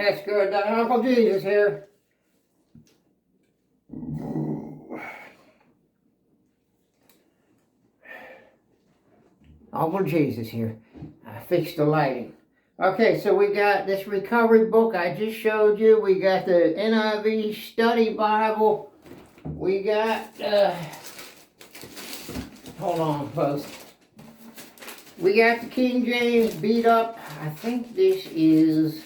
That's good. Uncle Jesus here. Uncle Jesus here. I fixed the lighting. Okay, so we got this recovery book I just showed you. We got the NIV Study Bible. We got, hold on, folks. We got the King James beat up. I think this is,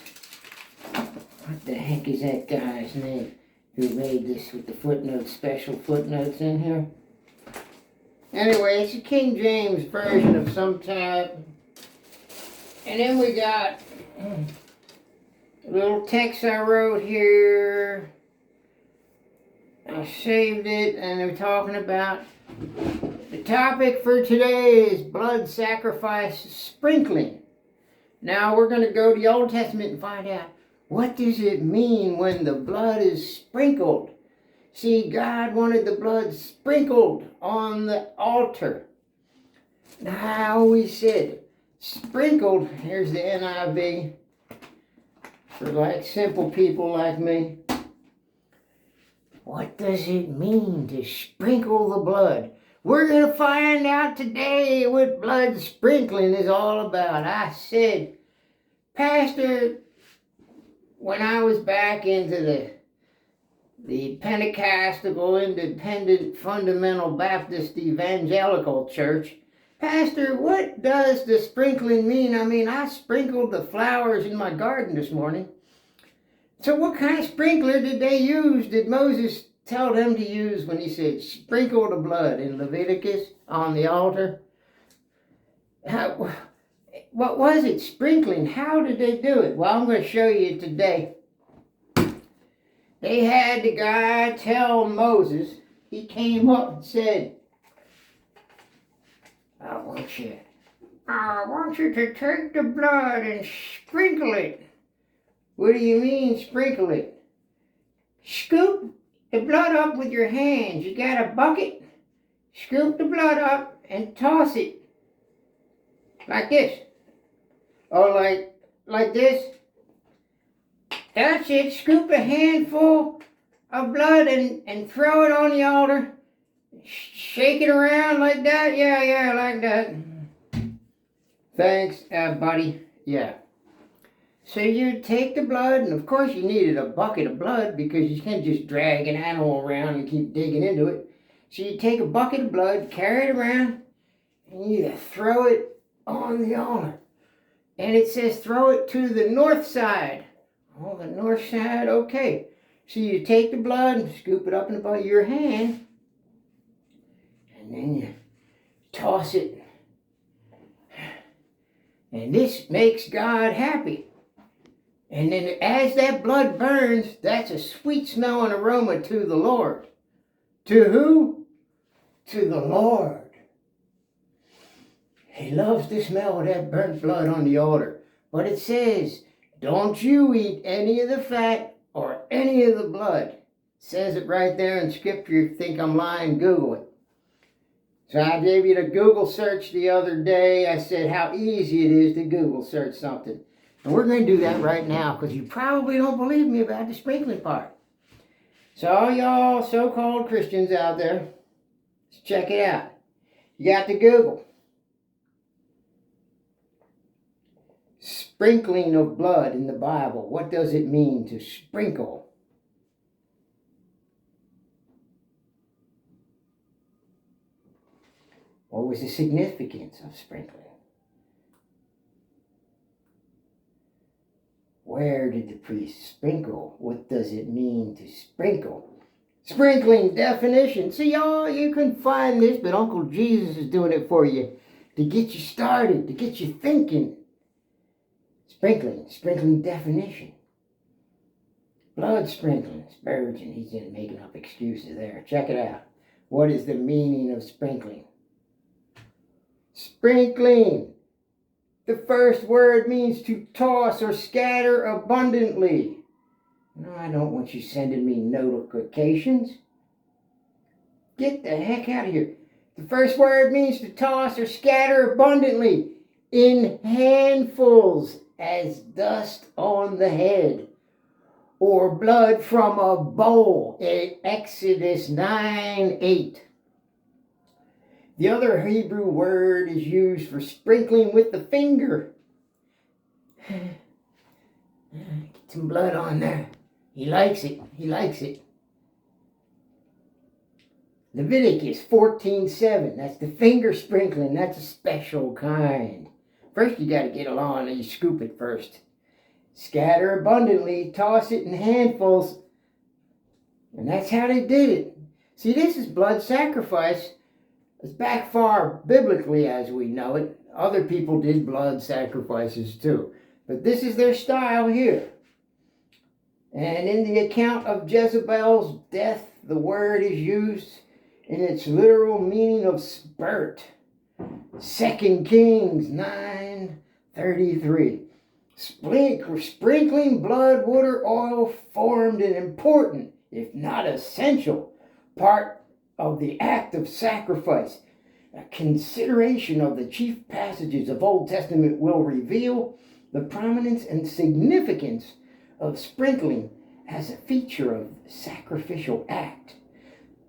what the heck is that guy's name who made this with the footnotes, special footnotes in here? Anyway, it's a King James version of some type. And then we got a little text I wrote here. I saved it, and they're talking about the topic for today is blood sacrifice sprinkling. Now we're going to go to the Old Testament and find out, what does it mean when the blood is sprinkled? See, God wanted the blood sprinkled on the altar. Now, I always said, sprinkled, here's the NIV, for like simple people like me. What does it mean to sprinkle the blood? We're going to find out today what blood sprinkling is all about. I said, Pastor, when I was back into the Pentecostal, Independent, Fundamental Baptist Evangelical Church, Pastor, what does the sprinkling mean? I mean, I sprinkled the flowers in my garden this morning. So what kind of sprinkler did they use? Did Moses tell them to use when he said, sprinkle the blood in Leviticus on the altar? What was it? Sprinkling. How did they do it? Well, I'm going to show you today. They had the guy tell Moses, he came up and said, I want you to take the blood and sprinkle it. What do you mean, sprinkle it? Scoop the blood up with your hands. You got a bucket? Scoop the blood up and toss it. Like this. Or like this. That's it. Scoop a handful of blood and throw it on the altar. Shake it around like that. Yeah, like that. Thanks, buddy. Yeah. So you take the blood, and of course you needed a bucket of blood because you can't just drag an animal around and keep digging into it. So you take a bucket of blood, carry it around, and you throw it on the altar. And it says throw it to the north side. Oh, the north side, okay. So you take the blood and scoop it up in the bottom of your hand, and then you toss it. And this makes God happy. And then as that blood burns, that's a sweet smelling aroma to the Lord. To who? To the Lord. He loves the smell of that burnt blood on the altar. But it says, don't you eat any of the fat or any of the blood. It says it right there in Scripture. If you think I'm lying, Google it. So I gave you the Google search the other day. I said how easy it is to Google search something. And we're going to do that right now because you probably don't believe me about the sprinkling part. So all y'all so-called Christians out there, let's check it out. You got to Google. Sprinkling of blood in the Bible. What does it mean to sprinkle? What was the significance of sprinkling? Where did the priest sprinkle? What does it mean to sprinkle? Sprinkling definition. See, y'all, you can find this, but Uncle Jesus is doing it for you to get you started, to get you thinking. Sprinkling definition. Blood sprinkling. Spurgeon, he's in making up excuses there. Check it out. What is the meaning of sprinkling? Sprinkling. The first word means to toss or scatter abundantly. No, I don't want you sending me notifications. Get the heck out of here. The first word means to toss or scatter abundantly in handfuls as dust on the head. or blood from a bowl in Exodus 9:8. The other Hebrew word is used for sprinkling with the finger. Get some blood on there. He likes it. He likes it. Leviticus 14:7. That's the finger sprinkling. That's a special kind. First you got to get along and you scoop it first. Scatter abundantly, toss it in handfuls. And that's how they did it. See, this is blood sacrifice. It's back far biblically as we know it. Other people did blood sacrifices too. But this is their style here. And in the account of Jezebel's death, the word is used in its literal meaning of spurt. 2 Kings 9:33. Sprinkling blood, water, oil formed an important, if not essential, part of the act of sacrifice. A consideration of the chief passages of Old Testament will reveal the prominence and significance of sprinkling as a feature of the sacrificial act.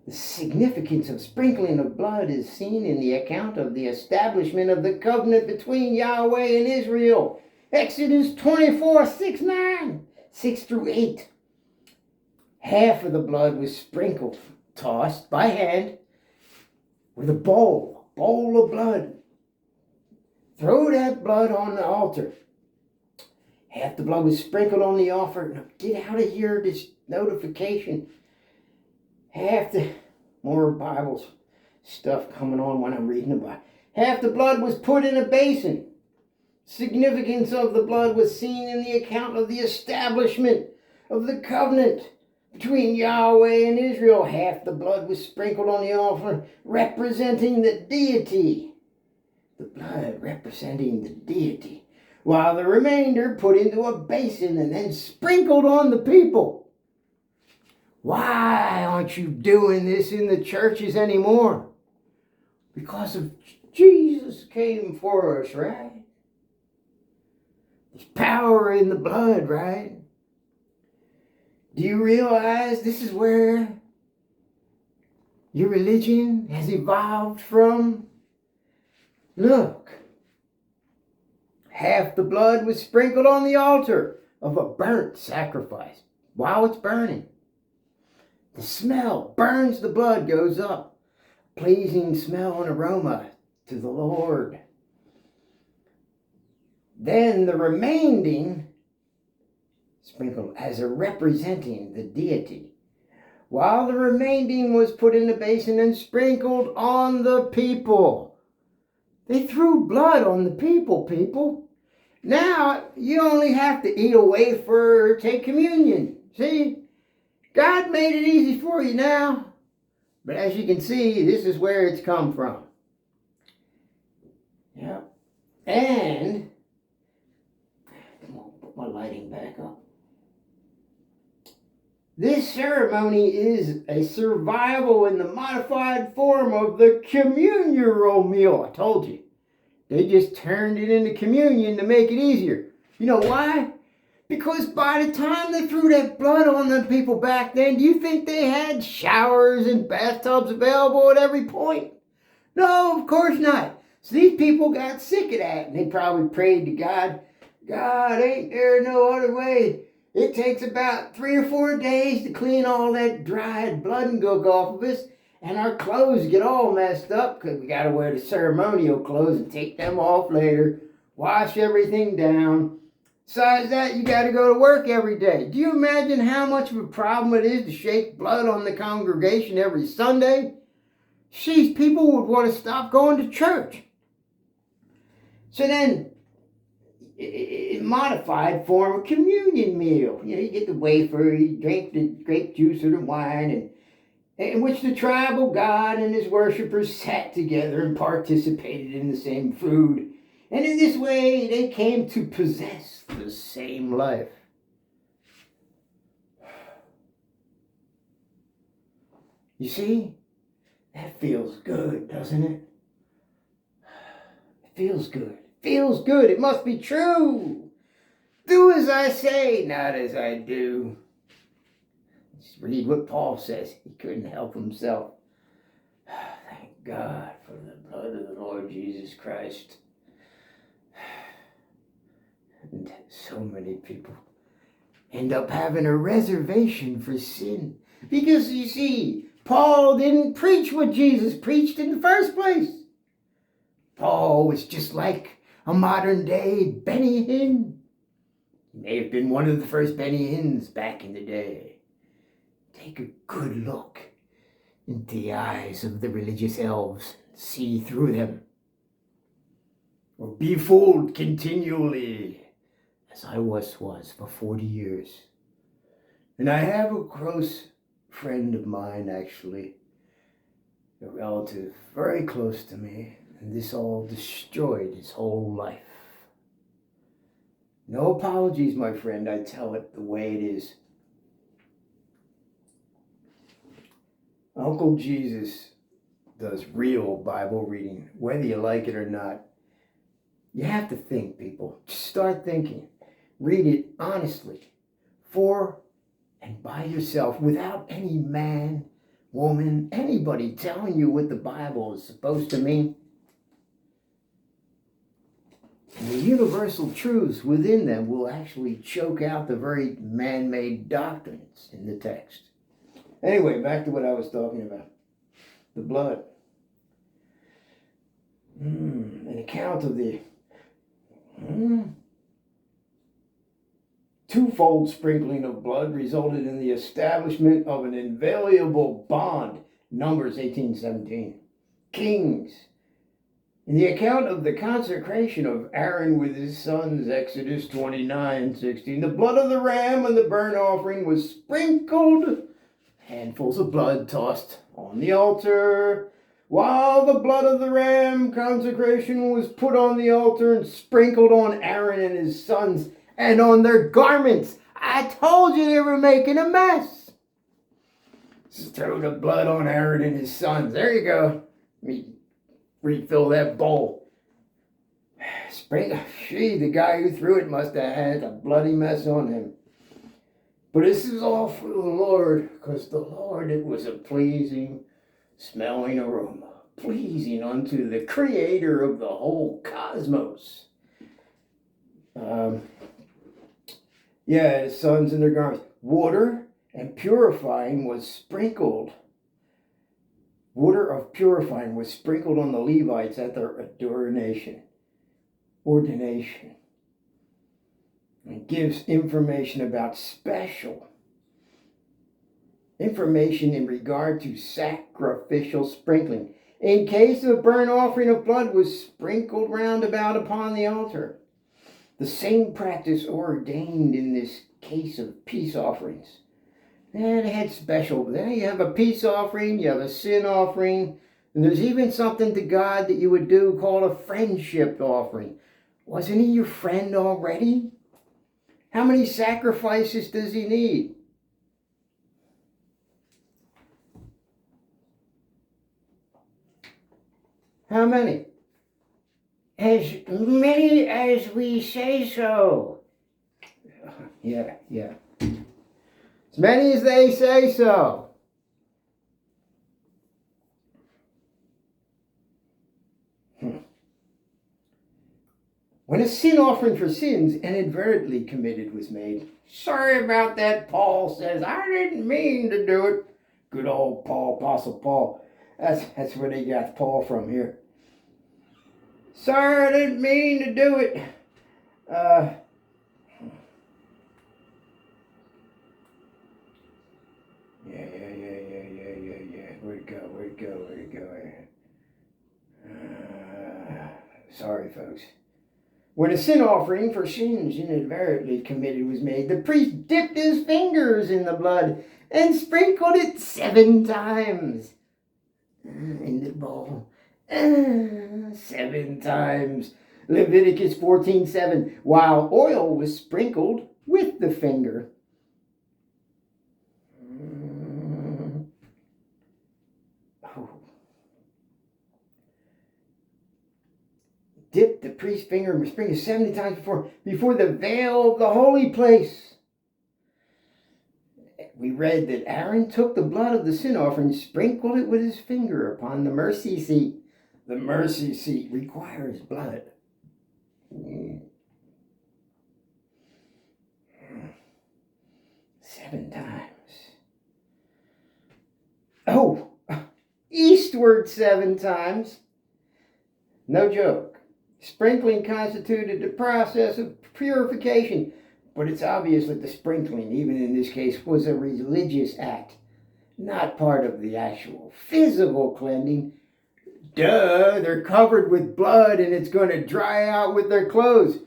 The significance of sprinkling of blood is seen in the account of the establishment of the covenant between Yahweh and Israel. Exodus 24:6-8. Half of the blood was sprinkled, tossed by hand with a bowl of blood. Throw that blood on the altar. Half the blood was sprinkled on the altar. Now get out of here, this notification. Half the, more Bible stuff coming on when I'm reading the Bible. Half the blood was put in a basin. Significance of the blood was seen in the account of the establishment of the covenant between Yahweh and Israel. Half the blood was sprinkled on the altar, representing the deity. The blood representing the deity. While the remainder put into a basin and then sprinkled on the people. Why aren't you doing this in the churches anymore? Because of Jesus came for us, right? There's power in the blood, right? Do you realize this is where your religion has evolved from? Look, half the blood was sprinkled on the altar of a burnt sacrifice while it's burning. The smell burns the blood, goes up. Pleasing smell and aroma to the Lord. Then the remaining sprinkled as a representing the deity. While the remaining was put in the basin and sprinkled on the people. They threw blood on the people. Now you only have to eat a wafer or take communion. See? God made it easy for you now. But as you can see, this is where it's come from. Yeah. And put my lighting back up. This ceremony is a survival in the modified form of the communal meal. I told you. They just turned it into communion to make it easier. You know why? Because by the time they threw that blood on the people back then, do you think they had showers and bathtubs available at every point? No, of course not. So these people got sick of that, and they probably prayed to God, God, ain't there no other way? It takes about 3 or 4 days to clean all that dried blood and gunk off of us, and our clothes get all messed up because we got to wear the ceremonial clothes and take them off later, wash everything down. Besides that, you got to go to work every day. Do you imagine how much of a problem it is to shake blood on the congregation every Sunday? Sheesh, people would want to stop going to church. So then, modified form of communion meal. You know, you get the wafer, you drink the grape juice or the wine, in which the tribal god and his worshippers sat together and participated in the same food. And in this way, they came to possess the same life. You see? That feels good, doesn't it? It feels good. It feels good. It must be true. Do as I say, not as I do. Just read what Paul says. He couldn't help himself. Thank God for the blood of the Lord Jesus Christ. And so many people end up having a reservation for sin. Because you see, Paul didn't preach what Jesus preached in the first place. Paul was just like a modern day Benny Hinn. He may have been one of the first Benny Hinns back in the day. Take a good look into the eyes of the religious elves and see through them. Or be fooled continually, as I was for 40 years. And I have a close friend of mine, actually, a relative very close to me, and this all destroyed his whole life. No apologies, my friend, I tell it the way it is. Uncle Jesus does real Bible reading, whether you like it or not. You have to think, people. Just start thinking. Read it honestly, for and by yourself, without any man, woman, anybody telling you what the Bible is supposed to mean. And the universal truths within them will actually choke out the very man-made doctrines in the text. Anyway, back to what I was talking about. The blood. An account of the twofold sprinkling of blood resulted in the establishment of an inviolable bond. Numbers 18:17. Kings. In the account of the consecration of Aaron with his sons, Exodus 29:16, the blood of the ram and the burnt offering was sprinkled, handfuls of blood tossed on the altar, while the blood of the ram consecration was put on the altar and sprinkled on Aaron and his sons and on their garments. I told you they were making a mess. Just throw the blood on Aaron and his sons. There you go. Let me refill that bowl. The guy who threw it must have had a bloody mess on him. But this is all for the Lord, because the Lord, it was a pleasing smelling aroma, pleasing unto the creator of the whole cosmos. His sons and their garments. Water and purifying was sprinkled. Water of purifying was sprinkled on the Levites at their ordination. It gives information about special information in regard to sacrificial sprinkling. In case of burnt offering of blood was sprinkled round about upon the altar. The same practice ordained in this case of peace offerings. And it had special. Then you have a peace offering, you have a sin offering, and there's even something to God that you would do called a friendship offering. Wasn't he your friend already? How many sacrifices does he need? How many? As many as we say so. Yeah. As many as they say so. When a sin offering for sins inadvertently committed was made. Sorry about that, Paul says. I didn't mean to do it. Good old Paul, Apostle Paul. That's where they got Paul from here. Sorry, I didn't mean to do it. Where'd it go? Sorry, folks. When a sin offering for sins inadvertently committed was made, the priest dipped his fingers in the blood and sprinkled it 7 times in the bowl. 7 times. Leviticus 14:7, while oil was sprinkled with the finger. Dip the priest's finger and sprinkle 70 times before the veil of the holy place. we read that Aaron took the blood of the sin offering, sprinkled it with his finger upon the mercy seat. The mercy seat requires blood. 7 times. Oh, eastward 7 times. No joke. Sprinkling constituted the process of purification, but it's obvious that the sprinkling, even in this case, was a religious act, not part of the actual physical cleansing. Duh, they're covered with blood and it's going to dry out with their clothes.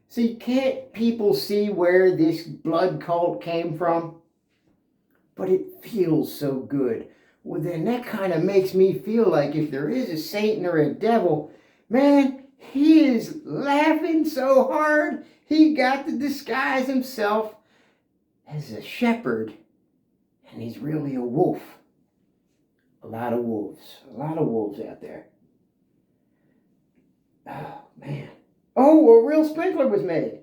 See, can't people see where this blood cult came from? But it feels so good. Well, then that kind of makes me feel like if there is a Satan or a devil, man, he is laughing so hard he got to disguise himself as a shepherd, and he's really a wolf. A lot of wolves out there. Oh, man. Oh, a real sprinkler was made.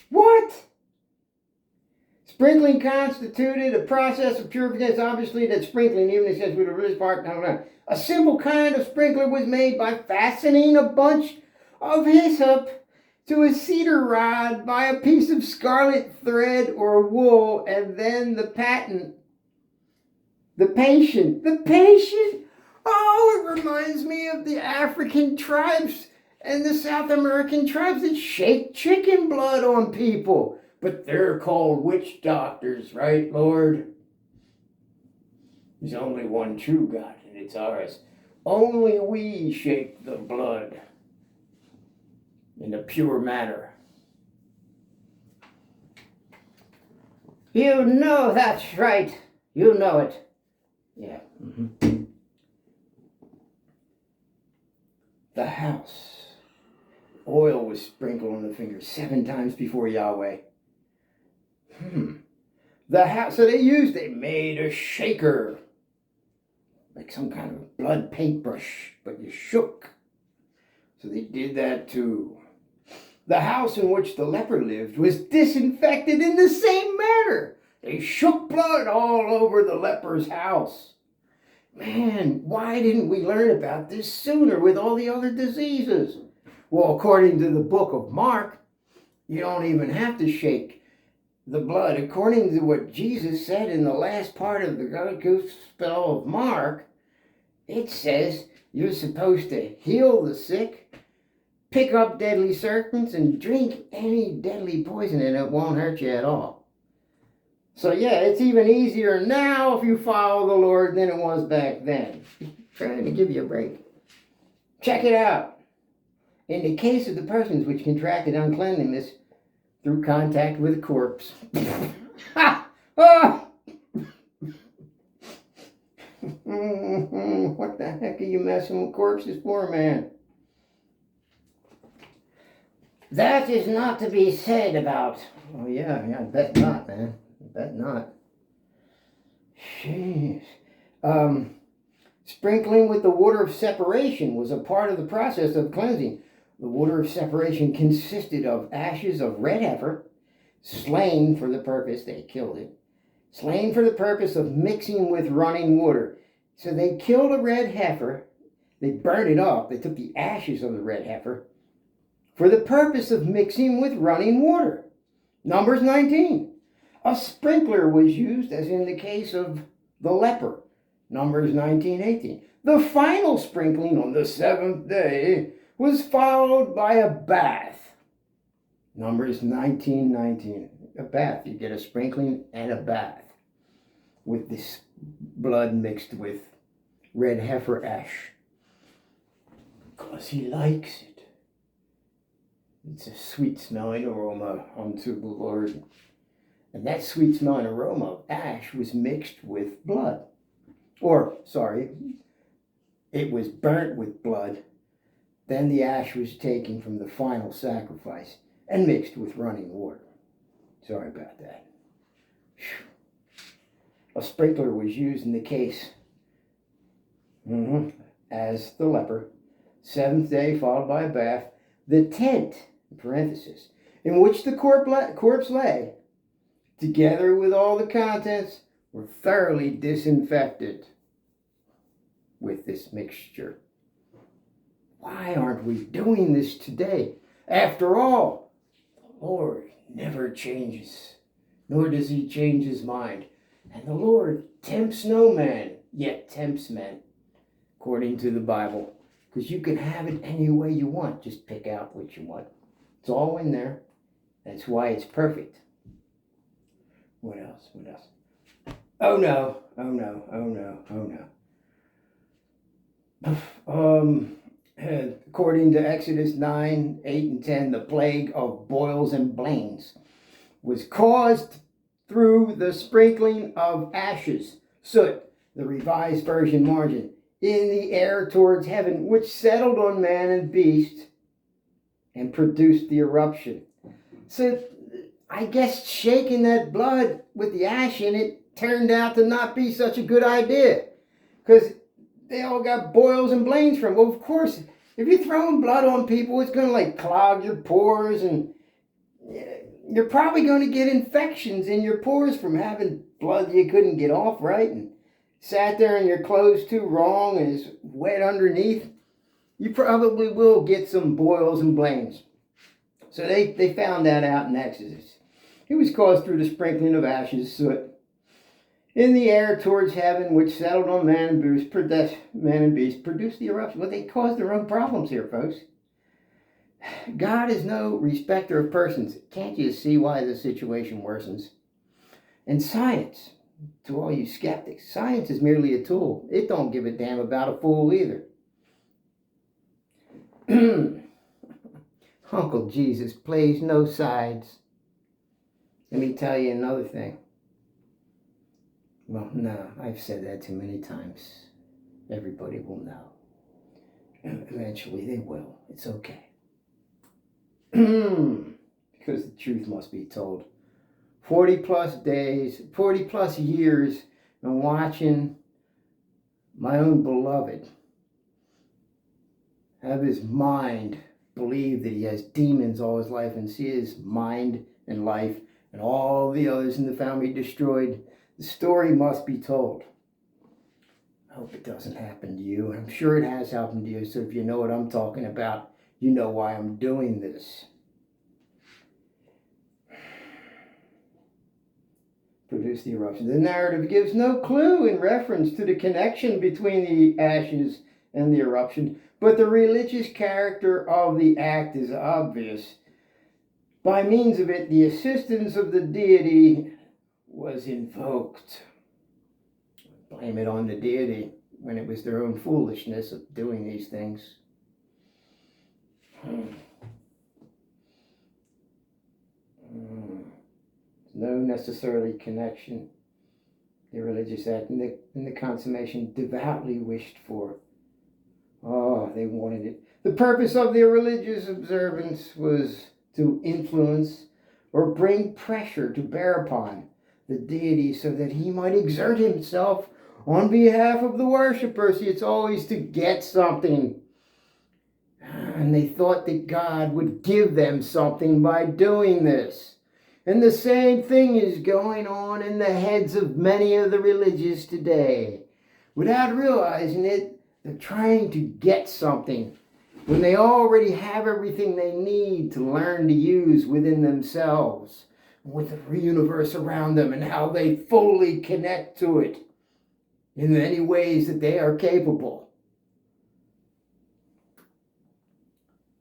What? Sprinkling constituted a process of purification. Obviously, that sprinkling, even if it says with a religious part, a simple kind of sprinkler was made by fastening a bunch of hyssop to a cedar rod by a piece of scarlet thread or wool, and then the patient. Oh, it reminds me of the African tribes and the South American tribes that shake chicken blood on people. But they're called witch doctors, right, Lord? There's only one true God, and it's ours. Only we shake the blood in a pure manner. You know that's right. You know it. Yeah. Mm-hmm. The house. Oil was sprinkled on the finger 7 times before Yahweh. The house. So they made a shaker. Like some kind of blood paintbrush, but you shook. So they did that too. The house in which the leper lived was disinfected in the same manner. They shook blood all over the leper's house. Man, why didn't we learn about this sooner with all the other diseases? Well, according to the book of Mark, you don't even have to shake the blood. According to what Jesus said in the last part of the Gospel of Mark, it says you're supposed to heal the sick, pick up deadly serpents, and drink any deadly poison, and it won't hurt you at all. So yeah, it's even easier now if you follow the Lord than it was back then. Trying to give you a break. Check it out. In the case of the persons which contracted uncleanliness through contact with a corpse. Oh! What the heck are you messing with corpses for, man? That is not to be said about. Oh, yeah, I bet not, man. I bet not. Jeez. Sprinkling with the water of separation was a part of the process of cleansing. The water of separation consisted of ashes of red heifer, slain for the purpose, they killed it, slain for the purpose of mixing with running water. So they killed a red heifer, they burned it up, they took the ashes of the red heifer, for the purpose of mixing with running water. Numbers 19. A sprinkler was used as in the case of the leper. Numbers 19:18. The final sprinkling on the 7th day was followed by a bath. Numbers 19:19. A bath. You get a sprinkling and a bath with this blood mixed with red heifer ash. Because he likes it. It's a sweet smelling aroma unto the Lord. And that sweet smelling aroma of ash was mixed with blood. It was burnt with blood. Then the ash was taken from the final sacrifice and mixed with running water. Sorry about that. A sprinkler was used in the case as the leper. 7th day followed by a bath. The tent, in parenthesis, in which the corpse lay, together with all the contents, were thoroughly disinfected with this mixture. Why aren't we doing this today? After all, the Lord never changes, nor does he change his mind. And the Lord tempts no man, yet tempts men, according to the Bible. Because you can have it any way you want. Just pick out what you want. It's all in there. That's why it's perfect. What else? What else? Oh no. Oh no. Oh no. Oh no. According to Exodus 9, 8, and 10, the plague of boils and blains was caused through the sprinkling of ashes, soot, the Revised Version margin, in the air towards heaven, which settled on man and beast and produced the eruption. So I guess shaking that blood with the ash in it turned out to not be such a good idea, because they all got boils and blains from. Well, of course, if you're throwing blood on people, it's going to like clog your pores, and you're probably going to get infections in your pores from having blood you couldn't get off right, and sat there in your clothes too wrong and it's wet underneath. You probably will get some boils and blains. So they found that out in Exodus. It was caused through the sprinkling of ashes, soot, in the air towards heaven, which settled on man and beast, produced the eruption. Well, they caused their own problems here, folks. God is no respecter of persons. Can't you see why the situation worsens? And science, to all you skeptics, science is merely a tool. It don't give a damn about a fool either. Uncle Jesus plays no sides. Let me tell you another thing. Well, no, I've said that too many times. Everybody will know. Eventually they will. It's okay. Because the truth must be told. 40 plus days, 40 plus years, and watching my own beloved have his mind believe that he has demons all his life and see his mind and life and all the others in the family destroyed. The story must be told. I hope it doesn't happen to you. I'm sure it has happened to you, so if you know what I'm talking about, you know why I'm doing this. Produce the eruption. The narrative gives no clue in reference to the connection between the ashes and the eruption, but the religious character of the act is obvious. By means of it, the assistance of the deity was invoked. Blame it on the deity when it was their own foolishness of doing these things. No necessarily connection. The religious act and the consummation devoutly wished for. Oh, they wanted it. The purpose of their religious observance was to influence or bring pressure to bear upon the deity so that he might exert himself on behalf of the worshiper. See, it's always to get something. And they thought that God would give them something by doing this. And the same thing is going on in the heads of many of the religious today. Without realizing it, they're trying to get something when they already have everything they need to learn to use within themselves, with the universe around them, and how they fully connect to it in any ways that they are capable.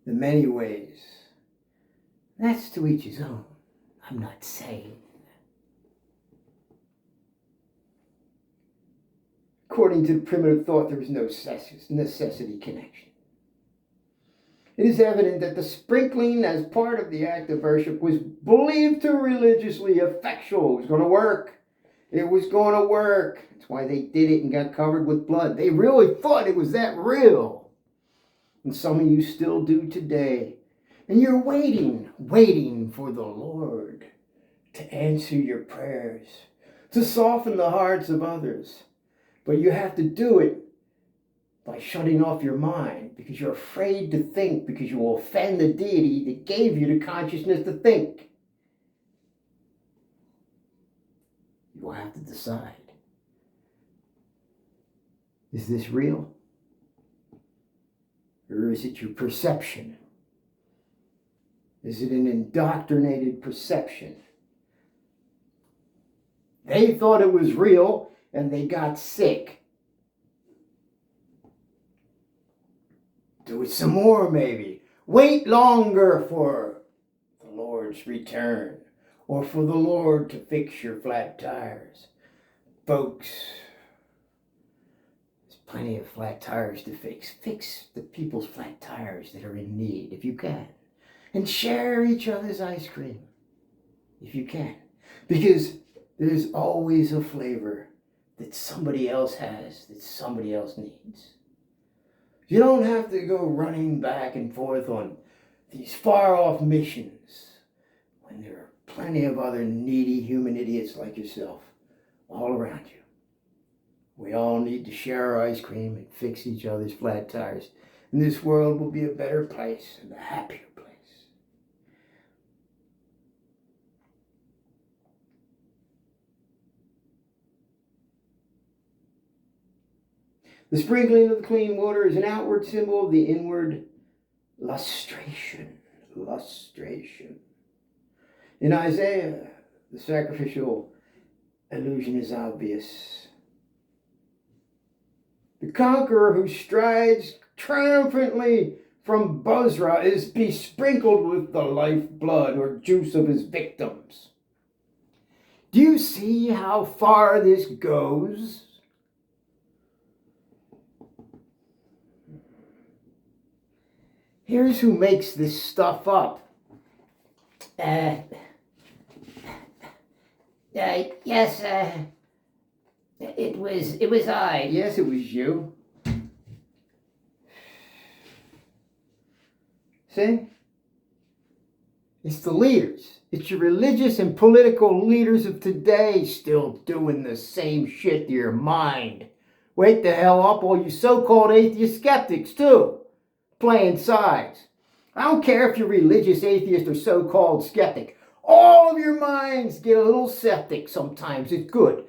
The many ways. That's to each his own. I'm not saying. According to primitive thought, there is no necessity connection. It is evident that the sprinkling as part of the act of worship was believed to religiously effectual. It was going to work. It was going to work. That's why they did it and got covered with blood. They really thought it was that real. And some of you still do today. And you're waiting for the Lord to answer your prayers, to soften the hearts of others. But you have to do it by shutting off your mind, because you're afraid to think, because you will offend the deity that gave you the consciousness to think. You will have to decide. Is this real? Or is it your perception? Is it an indoctrinated perception? They thought it was real and they got sick. Do it some more, maybe. Wait longer for the Lord's return, or for the Lord to fix your flat tires. Folks, there's plenty of flat tires to fix. Fix the people's flat tires that are in need, if you can. And share each other's ice cream, if you can. Because there's always a flavor that somebody else has, that somebody else needs. You don't have to go running back and forth on these far-off missions when there are plenty of other needy human idiots like yourself all around you. We all need to share our ice cream and fix each other's flat tires. And this world will be a better place and a happier place. The sprinkling of the clean water is an outward symbol of the inward lustration. Lustration. In Isaiah, the sacrificial allusion is obvious. The conqueror who strides triumphantly from Bozrah is besprinkled with the lifeblood or juice of his victims. Do you see how far this goes? Here's who makes this stuff up. Yes, it was I. Yes, it was you. See? It's the leaders. It's your religious and political leaders of today still doing the same shit to your mind. Wake the hell up, all you so-called atheist skeptics, too. Playing sides. I don't care if you're religious atheist or so-called skeptic. All of your minds get a little septic sometimes. It's good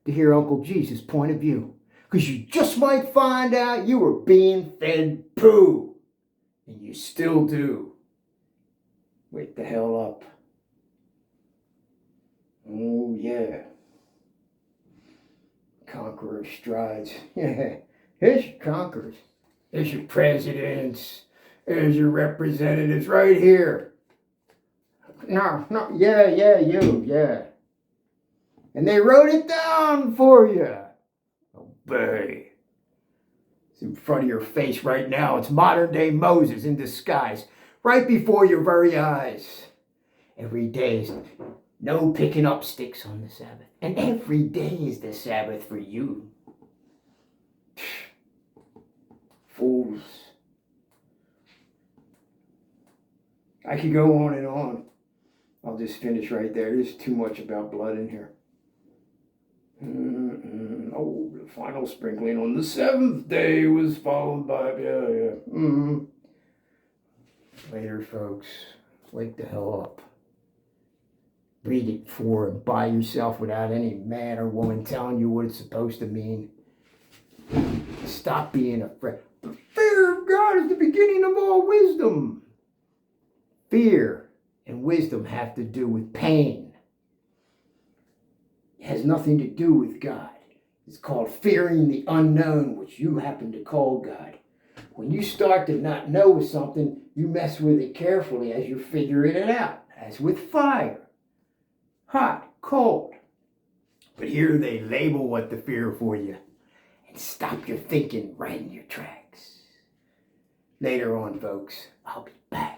to hear Uncle Jesus' point of view, because you just might find out you were being fed poo. And you still do. Wake the hell up. Oh, yeah. Conqueror strides. Yeah. Here's your conquerors. There's your presidents. There's your representatives right here. No, yeah. And they wrote it down for you. Obey. It's in front of your face right now. It's modern day Moses in disguise. Right before your very eyes. Every day is no picking up sticks on the Sabbath. And every day is the Sabbath for you. Fools. I could go on and on. I'll just finish right there. There's too much about blood in here. Oh, the final sprinkling on the seventh day was followed by, Later, folks. Wake the hell up. Read it for and by yourself without any man or woman telling you what it's supposed to mean. Stop being afraid. The fear of God is the beginning of all wisdom. Fear and wisdom have to do with pain. It has nothing to do with God. It's called fearing the unknown, which you happen to call God. When you start to not know something, you mess with it carefully as you're figuring it out, as with fire. Hot, cold. But here they label what to fear for you and stop your thinking right in your tracks. Later on, folks, I'll be back.